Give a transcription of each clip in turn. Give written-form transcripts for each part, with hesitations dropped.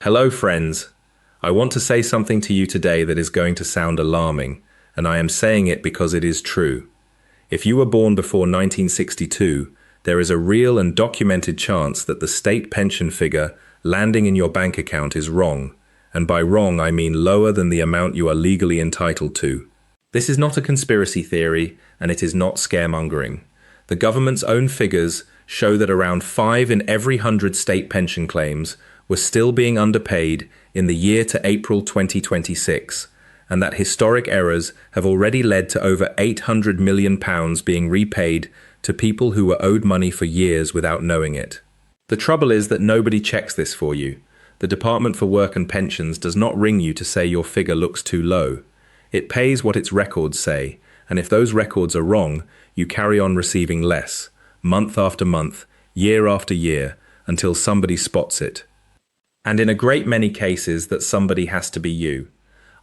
Hello, friends. I want to say something to you today that is going to sound alarming, and I am saying it because it is true. If you were born before 1962, there is a real and documented chance that the state pension figure landing in your bank account is wrong, and by wrong I mean lower than the amount you are legally entitled to. This is not a conspiracy theory, and it is not scaremongering. The government's own figures show that around 5 in every 100 state pension claims were still being underpaid in the year to April 2026, and that historic errors have already led to over £800 million being repaid to people who were owed money for years without knowing it. The trouble is that nobody checks this for you. The Department for Work and Pensions does not ring you to say your figure looks too low. It pays what its records say, and if those records are wrong, you carry on receiving less, month after month, year after year, until somebody spots it. And in a great many cases that somebody has to be you.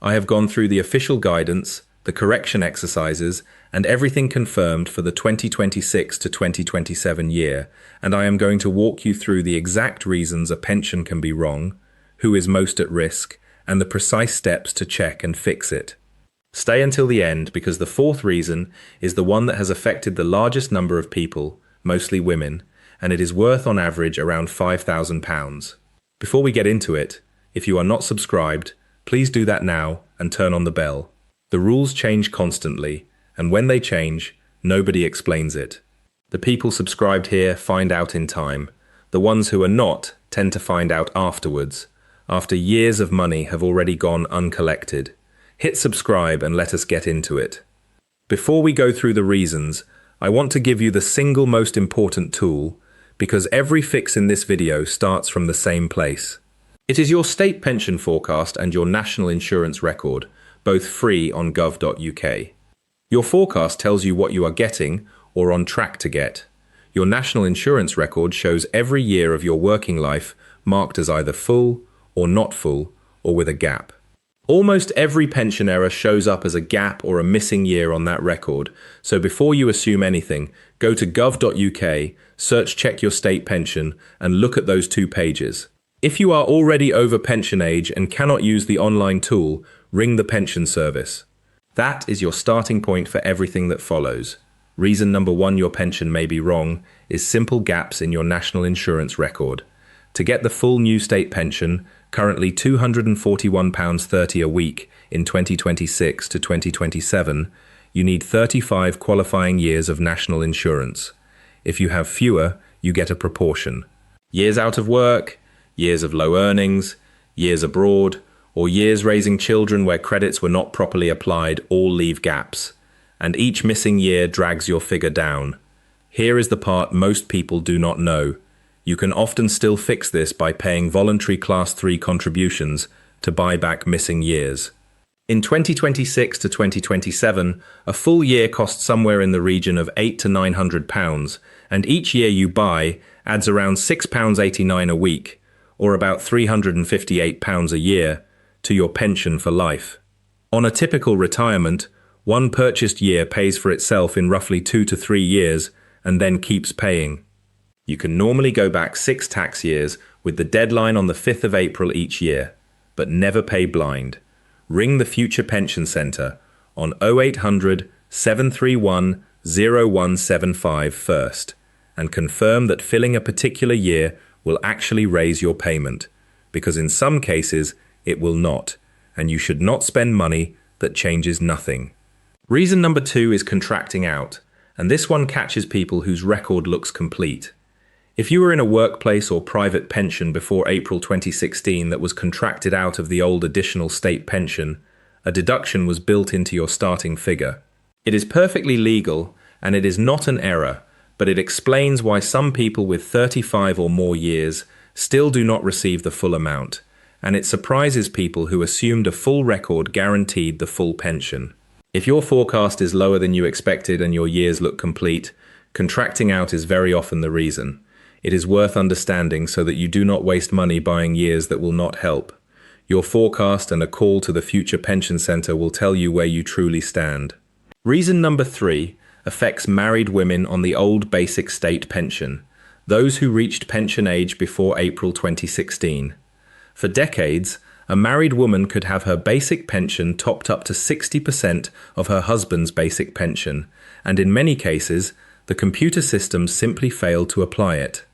I have gone through the official guidance, the correction exercises, and everything confirmed for the 2026 to 2027 year, and I am going to walk you through the exact reasons a pension can be wrong, who is most at risk, and the precise steps to check and fix it. Stay until the end because the fourth reason is the one that has affected the largest number of people, mostly women, and it is worth on average around £5,000. Before we get into it, if you are not subscribed, please do that now and turn on the bell. The rules change constantly, and when they change, nobody explains it. The people subscribed here find out in time. The ones who are not tend to find out afterwards, after years of money have already gone uncollected. Hit subscribe and let us get into it. Before we go through the reasons, I want to give you the single most important tool, because every fix in this video starts from the same place. It is your state pension forecast and your national insurance record, both free on gov.uk. Your forecast tells you what you are getting or on track to get. Your national insurance record shows every year of your working life marked as either full or not full or with a gap. Almost every pension error shows up as a gap or a missing year on that record, so before you assume anything, go to gov.uk, search Check Your State Pension, and look at those 2 pages. If you are already over pension age and cannot use the online tool, ring the pension service. That is your starting point for everything that follows. Reason number 1 your pension may be wrong is simple gaps in your national insurance record. To get the full new state pension, currently £241.30 a week in 2026 to 2027, you need 35 qualifying years of national insurance. If you have fewer, you get a proportion. Years out of work, years of low earnings, years abroad, or years raising children where credits were not properly applied all leave gaps, and each missing year drags your figure down. Here is the part most people do not know. You can often still fix this by paying voluntary Class 3 contributions to buy back missing years. In 2026 to 2027, a full year costs somewhere in the region of £800 to £900, and each year you buy adds around £6.89 a week, or about £358 a year, to your pension for life. On a typical retirement, one purchased year pays for itself in roughly 2 to 3 years and then keeps paying. You can normally go back 6 tax years with the deadline on the 5th of April each year, but never pay blind. Ring the Future Pension Centre on 0800 731 0175 first and confirm that filling a particular year will actually raise your payment, because in some cases it will not, and you should not spend money that changes nothing. Reason number 2 is contracting out, and this one catches people whose record looks complete. If you were in a workplace or private pension before April 2016 that was contracted out of the old additional state pension, a deduction was built into your starting figure. It is perfectly legal, and it is not an error, but it explains why some people with 35 or more years still do not receive the full amount, and it surprises people who assumed a full record guaranteed the full pension. If your forecast is lower than you expected and your years look complete, contracting out is very often the reason. It is worth understanding so that you do not waste money buying years that will not help. Your forecast and a call to the Future Pension Centre will tell you where you truly stand. Reason number 3 affects married women on the old basic state pension, those who reached pension age before April 2016. For decades, a married woman could have her basic pension topped up to 60% of her husband's basic pension, and in many cases, the computer systems simply failed to apply it.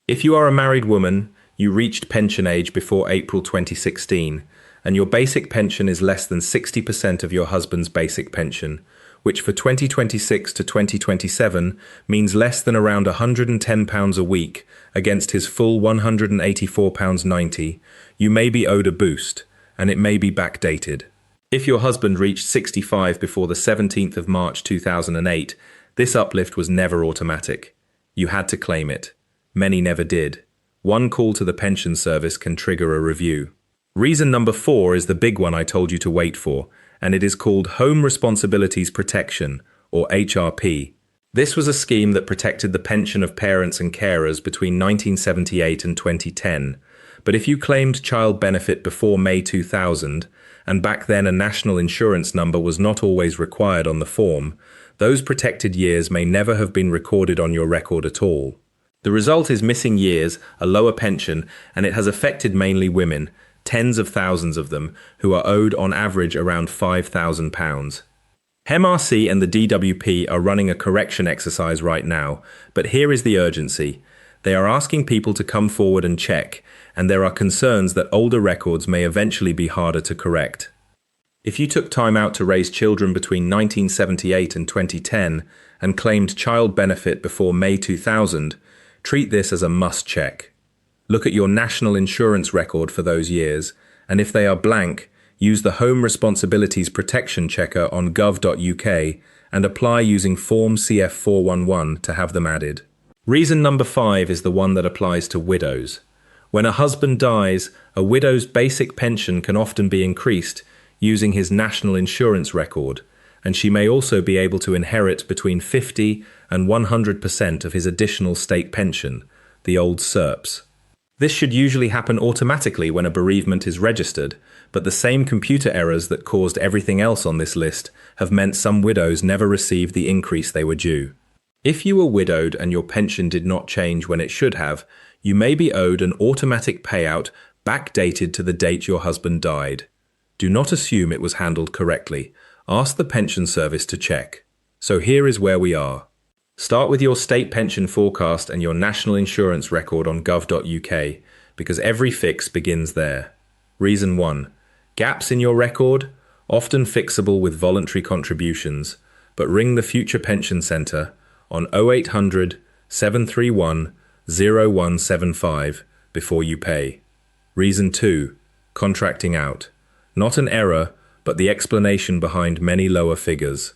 If you are a married woman, you reached pension age before April 2016, and your basic pension is less than 60% of your husband's basic pension, which for 2026 to 2027 means less than around £110 a week against his full £184.90, you may be owed a boost, and it may be backdated. If your husband reached 65 before the 17th of March 2008, this uplift was never automatic. You had to claim it. Many never did. One call to the pension service can trigger a review. Reason number 4 is the big one I told you to wait for, and it is called Home Responsibilities Protection, or HRP. This was a scheme that protected the pension of parents and carers between 1978 and 2010. But if you claimed child benefit before May 2000, and back then a national insurance number was not always required on the form, those protected years may never have been recorded on your record at all. The result is missing years, a lower pension, and it has affected mainly women, tens of thousands of them, who are owed on average around £5,000. MRC and the DWP are running a correction exercise right now, but here is the urgency. They are asking people to come forward and check, and there are concerns that older records may eventually be harder to correct. If you took time out to raise children between 1978 and 2010 and claimed child benefit before May 2000, treat this as a must check. Look at your national insurance record for those years, and if they are blank, use the Home Responsibilities Protection Checker on gov.uk and apply using Form CF411 to have them added. Reason number 5 is the one that applies to widows. When a husband dies, a widow's basic pension can often be increased using his national insurance record, and she may also be able to inherit between 50 and 100% of his additional state pension, the old SERPs. This should usually happen automatically when a bereavement is registered, but the same computer errors that caused everything else on this list have meant some widows never received the increase they were due. If you were widowed and your pension did not change when it should have, you may be owed an automatic payout backdated to the date your husband died. Do not assume it was handled correctly. Ask the pension service to check. So here is where we are. Start with your state pension forecast and your national insurance record on gov.uk, because every fix begins there. Reason 1. Gaps in your record? Often fixable with voluntary contributions, but ring the Future Pension Centre on 0800 731 0175 before you pay. Reason 2. Contracting out. Not an error, but the explanation behind many lower figures.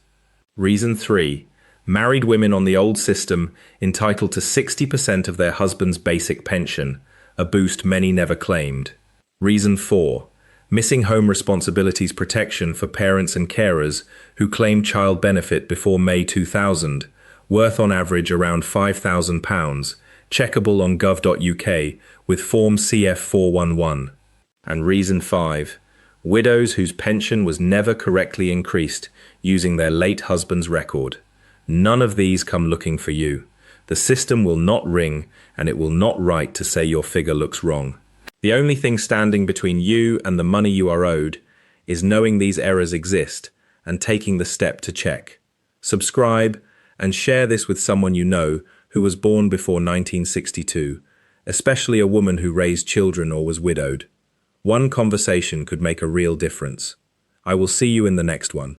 Reason 3. Married women on the old system entitled to 60% of their husband's basic pension, a boost many never claimed. Reason 4. Missing home responsibilities protection for parents and carers who claimed child benefit before May 2000, worth on average around £5,000, checkable on gov.uk with Form CF411. And Reason 5. Widows whose pension was never correctly increased using their late husband's record. None of these come looking for you. The system will not ring, and it will not write to say your figure looks wrong. The only thing standing between you and the money you are owed is knowing these errors exist and taking the step to check. Subscribe and share this with someone you know who was born before 1962, especially a woman who raised children or was widowed. One conversation could make a real difference. I will see you in the next one.